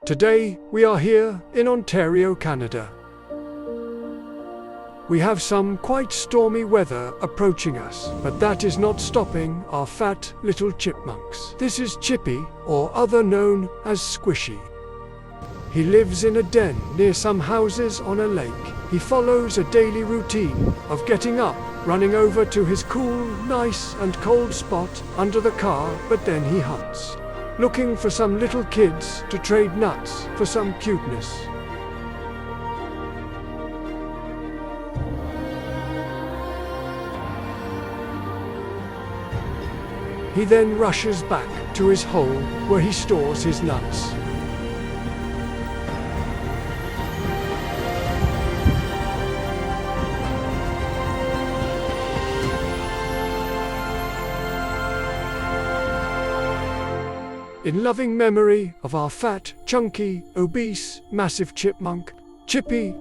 Today, we are here in Ontario, Canada. We have some quite stormy weather approaching us, but that is not stopping our fat little chipmunks. This is Chippy, or other known as Squishy. He lives in a den near some houses on a lake. He follows a daily routine of getting up, running over to his cool, nice and cold spot under the car, but then he hunts, looking for some little kids to trade nuts for some cuteness. He then rushes back to his hole where he stores his nuts. In loving memory of our fat, chunky, obese, massive chipmunk, Chippy,